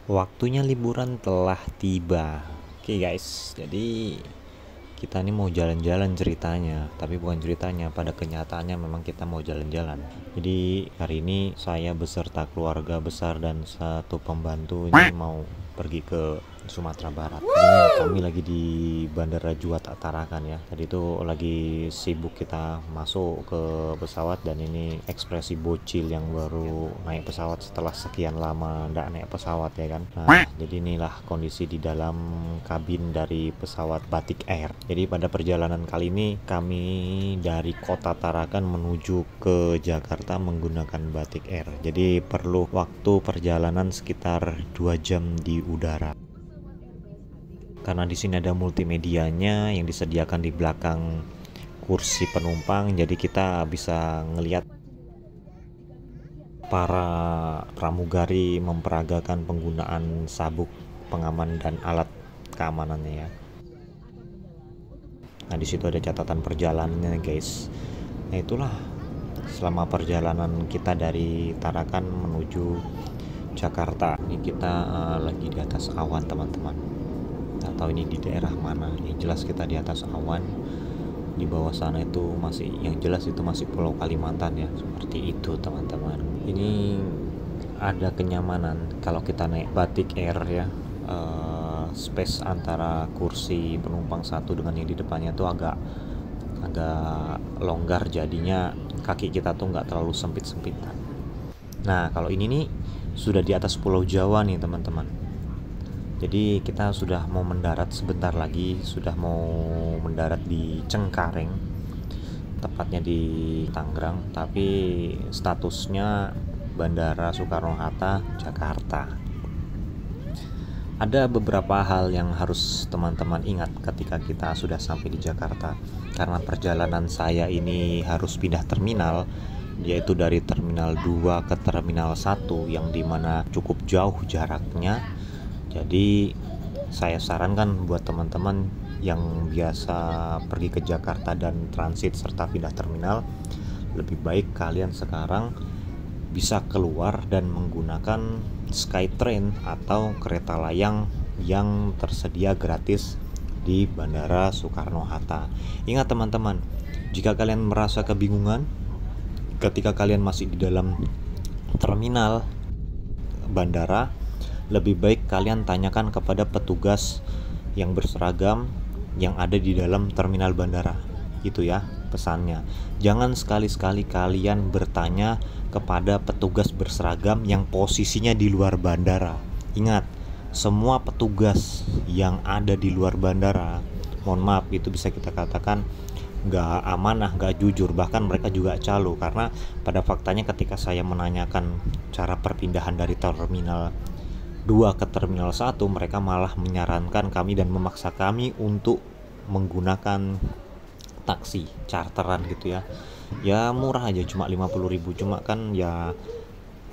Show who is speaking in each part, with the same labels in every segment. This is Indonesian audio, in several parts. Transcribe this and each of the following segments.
Speaker 1: Waktunya liburan telah tiba. Oke guys, jadi kita ini mau jalan-jalan ceritanya, tapi bukan ceritanya, pada kenyataannya memang kita mau jalan-jalan. Jadi hari ini saya beserta keluarga besar dan satu pembantu ini mau pergi ke Sumatera Barat. Ini kami lagi di Bandara Juanda Tarakan ya. Tadi itu lagi sibuk kita masuk ke pesawat, dan ini ekspresi bocil yang baru naik pesawat setelah sekian lama nggak naik pesawat ya kan. Nah, jadi inilah kondisi di dalam kabin dari pesawat Batik Air. Jadi pada perjalanan kali ini kami dari kota Tarakan menuju ke Jakarta menggunakan Batik Air. Jadi perlu waktu perjalanan sekitar 2 jam di udara. Karena di sini ada multimedianya yang disediakan di belakang kursi penumpang, jadi kita bisa ngelihat para pramugari memperagakan penggunaan sabuk pengaman dan alat keamanannya ya. Nah, di situ ada catatan perjalanannya guys. Nah, itulah selama perjalanan kita dari Tarakan menuju Jakarta. Ini kita lagi di atas awan teman-teman. Atau ini di daerah mana? Yang jelas kita di atas awan. Di bawah sana itu masih, yang jelas itu masih Pulau Kalimantan ya, seperti itu teman-teman. Ini ada kenyamanan kalau kita naik Batik Air ya. Space antara kursi penumpang satu dengan yang di depannya tuh agak longgar, jadinya kaki kita tuh nggak terlalu sempit-sempitan. Nah, kalau ini nih sudah di atas Pulau Jawa nih teman-teman. Jadi kita sudah mau mendarat sebentar lagi, sudah mau mendarat di Cengkareng, tepatnya di Tangerang, tapi statusnya Bandara Soekarno-Hatta, Jakarta. Ada beberapa hal yang harus teman-teman ingat ketika kita sudah sampai di Jakarta. Karena perjalanan saya ini harus pindah terminal, yaitu dari Terminal 2 ke Terminal 1, yang dimana cukup jauh jaraknya. Jadi saya sarankan buat teman-teman yang biasa pergi ke Jakarta dan transit serta pindah terminal, lebih baik kalian sekarang bisa keluar dan menggunakan Skytrain atau kereta layang yang tersedia gratis di Bandara Soekarno-Hatta. Ingat teman-teman, jika kalian merasa kebingungan ketika kalian masih di dalam terminal bandara, lebih baik kalian tanyakan kepada petugas yang berseragam yang ada di dalam terminal bandara. Itu ya pesannya. Jangan sekali-sekali kalian bertanya kepada petugas berseragam yang posisinya di luar bandara. Ingat, semua petugas yang ada di luar bandara, mohon maaf, itu bisa kita katakan nggak amanah, nggak jujur, bahkan mereka juga calo. Karena pada faktanya ketika saya menanyakan cara perpindahan dari Terminal 2 ke Terminal 1, mereka malah menyarankan kami dan memaksa kami untuk menggunakan taksi charteran gitu ya. Ya murah aja, cuma 50.000, cuma kan ya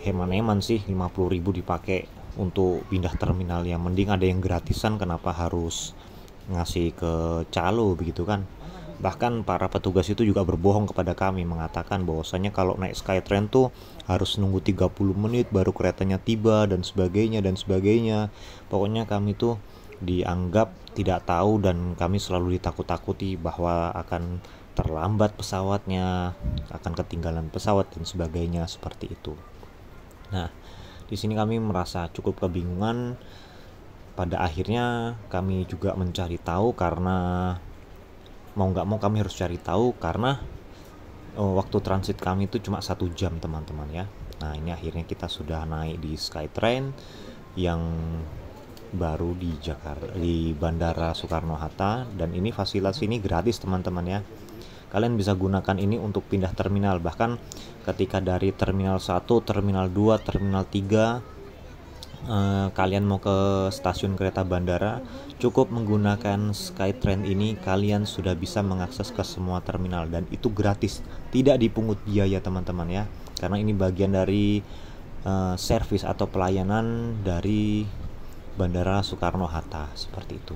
Speaker 1: heman-heman sih 50.000 dipakai untuk pindah terminal. Yang mending ada yang gratisan, kenapa harus ngasih ke calo begitu kan. Bahkan para petugas itu juga berbohong kepada kami, mengatakan bahwasanya kalau naik Skytrain tuh harus nunggu 30 menit baru keretanya tiba dan sebagainya dan sebagainya. Pokoknya kami tuh dianggap tidak tahu, dan kami selalu ditakut-takuti bahwa akan terlambat pesawatnya, akan ketinggalan pesawat dan sebagainya seperti itu. Nah, di sini kami merasa cukup kebingungan. Pada akhirnya kami juga mencari tahu, karena mau nggak mau kami harus cari tahu, karena waktu transit kami itu cuma 1 jam teman-teman ya. Nah, ini akhirnya kita sudah naik di Skytrain yang baru di Jakarta, di Bandara Soekarno-Hatta, dan ini fasilitas ini gratis teman-teman ya. Kalian bisa gunakan ini untuk pindah terminal, bahkan ketika dari Terminal 1, Terminal 2, Terminal 3 kalian mau ke stasiun kereta bandara, cukup menggunakan Skytrain ini kalian sudah bisa mengakses ke semua terminal, dan itu gratis, tidak dipungut biaya teman-teman ya. Karena ini bagian dari servis atau pelayanan dari Bandara Soekarno-Hatta seperti itu.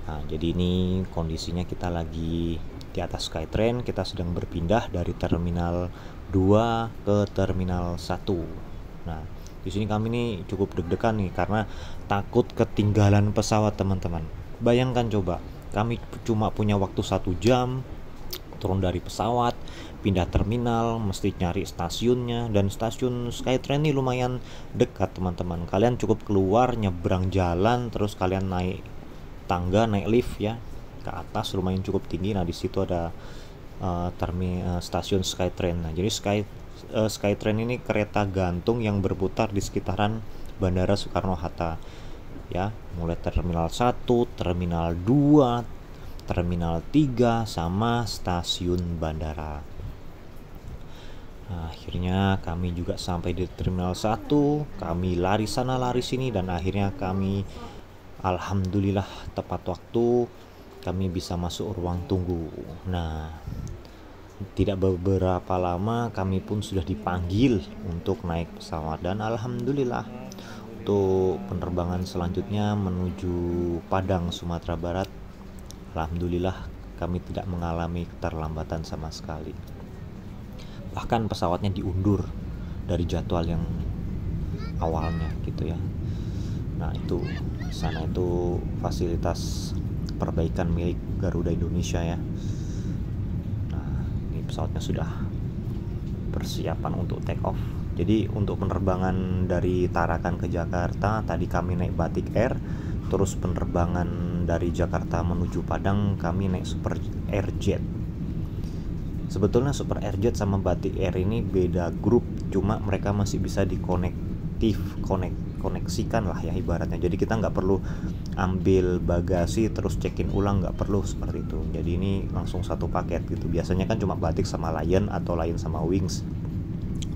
Speaker 1: Nah, jadi ini kondisinya kita lagi di atas Skytrain, kita sedang berpindah dari Terminal 2 ke Terminal 1. Nah, di Di sini kami nih cukup deg-degan nih karena takut ketinggalan pesawat, teman-teman. Bayangkan coba, kami cuma punya waktu 1 jam turun dari pesawat, pindah terminal, mesti nyari stasiunnya, dan stasiun Skytrain ini lumayan dekat, teman-teman. Kalian cukup keluar, nyebrang jalan, terus kalian naik tangga, naik lift ya ke atas, lumayan cukup tinggi. Nah, di situ ada stasiun Skytrain. Nah, jadi Skytrain ini kereta gantung yang berputar di sekitaran Bandara Soekarno-Hatta ya, mulai terminal 1, terminal 2, terminal 3 sama stasiun bandara. Nah, akhirnya kami juga sampai di terminal 1, kami lari sana lari sini, dan akhirnya kami alhamdulillah tepat waktu kami bisa masuk ruang tunggu. Nah, tidak beberapa lama kami pun sudah dipanggil untuk naik pesawat, dan alhamdulillah untuk penerbangan selanjutnya menuju Padang, Sumatera Barat, alhamdulillah kami tidak mengalami keterlambatan sama sekali. Bahkan pesawatnya diundur dari jadwal yang awalnya gitu ya. Nah, itu sana itu fasilitas perbaikan milik Garuda Indonesia ya. Pesawatnya sudah persiapan untuk take off. Jadi untuk penerbangan dari Tarakan ke Jakarta tadi kami naik Batik Air, terus penerbangan dari Jakarta menuju Padang kami naik Super Airjet. Sebetulnya Super Airjet sama Batik Air ini beda grup, cuma mereka masih bisa koneksikan lah ya ibaratnya. Jadi kita nggak perlu ambil bagasi terus check-in ulang, nggak perlu seperti itu. Jadi ini langsung satu paket gitu. Biasanya kan cuma Batik sama Lion atau Lion sama Wings.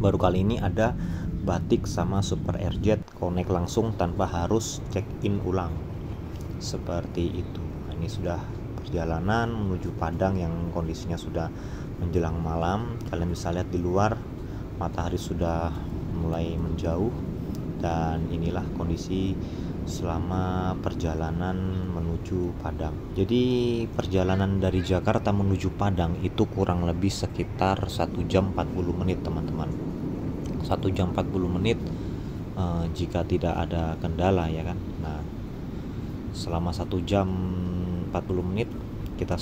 Speaker 1: Baru kali ini ada Batik sama Super Airjet connect langsung tanpa harus check-in ulang seperti itu. Nah, ini sudah perjalanan menuju Padang yang kondisinya sudah menjelang malam. Kalian bisa lihat di luar matahari sudah mulai menjauh, dan inilah kondisi selama perjalanan menuju Padang. Jadi perjalanan dari Jakarta menuju Padang itu kurang lebih sekitar 1 jam 40 menit, teman-teman. 1 jam 40 menit jika tidak ada kendala ya kan. Nah, selama 1 jam 40 menit kita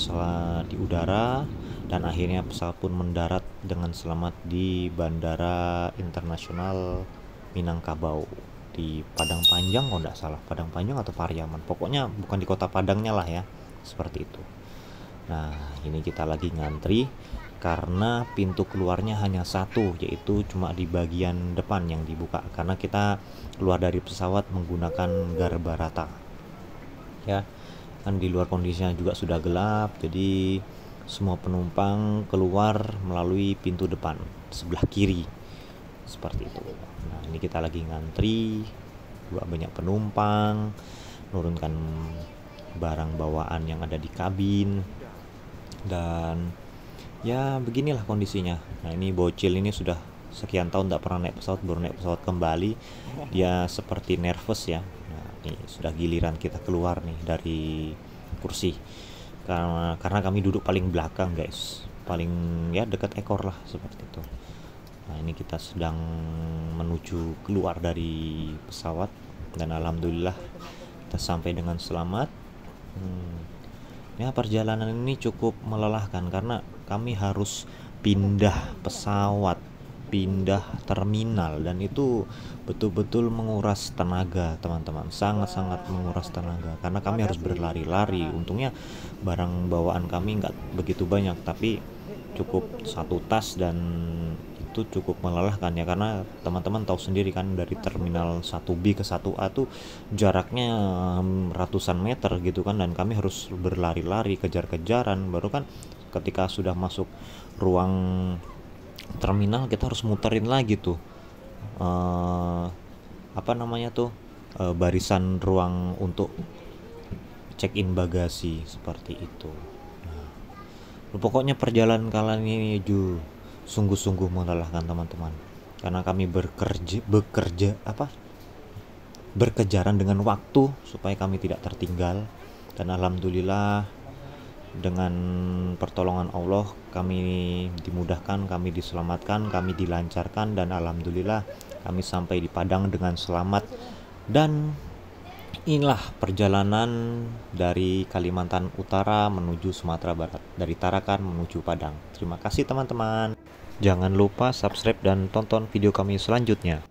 Speaker 1: di udara, dan akhirnya pesawat pun mendarat dengan selamat di Bandara Internasional Minangkabau di Padang Panjang, kalau nggak salah Padang Panjang atau Pariaman, pokoknya bukan di kota Padangnya lah ya, seperti itu. Nah, ini kita lagi ngantri karena pintu keluarnya hanya satu, yaitu cuma di bagian depan yang dibuka, karena kita keluar dari pesawat menggunakan Garbarata ya kan. Di luar kondisinya juga sudah gelap, jadi semua penumpang keluar melalui pintu depan sebelah kiri seperti itu. Nah, ini kita lagi ngantri, juga banyak penumpang menurunkan barang bawaan yang ada di kabin, dan ya beginilah kondisinya. Nah, ini bocil ini sudah sekian tahun tidak pernah naik pesawat, baru naik pesawat kembali, dia seperti nervous ya. Nah, ini sudah giliran kita keluar nih dari kursi, karena kami duduk paling belakang guys, paling ya dekat ekor lah seperti itu. Nah, ini kita sedang menuju keluar dari pesawat, dan alhamdulillah kita sampai dengan selamat. Ya, perjalanan ini cukup melelahkan karena kami harus pindah pesawat, pindah terminal, dan itu betul-betul menguras tenaga, teman-teman. Sangat-sangat menguras tenaga karena kami harus berlari-lari. Untungnya barang bawaan kami nggak begitu banyak, tapi cukup satu tas, dan itu cukup melelahkan ya, karena teman-teman tahu sendiri kan dari terminal 1B ke 1A tuh jaraknya ratusan meter gitu kan, dan kami harus berlari-lari, kejar-kejaran. Baru kan ketika sudah masuk ruang terminal kita harus muterin lagi tuh barisan ruang untuk check-in bagasi seperti itu. Nah, pokoknya perjalanan kalian ini sungguh-sungguh melelahkan, teman-teman, karena kami berkejaran dengan waktu supaya kami tidak tertinggal. Dan alhamdulillah dengan pertolongan Allah kami dimudahkan, kami diselamatkan, kami dilancarkan, dan alhamdulillah kami sampai di Padang dengan selamat. Dan inilah perjalanan dari Kalimantan Utara menuju Sumatera Barat, dari Tarakan menuju Padang. Terima kasih teman-teman. Jangan lupa subscribe dan tonton video kami selanjutnya.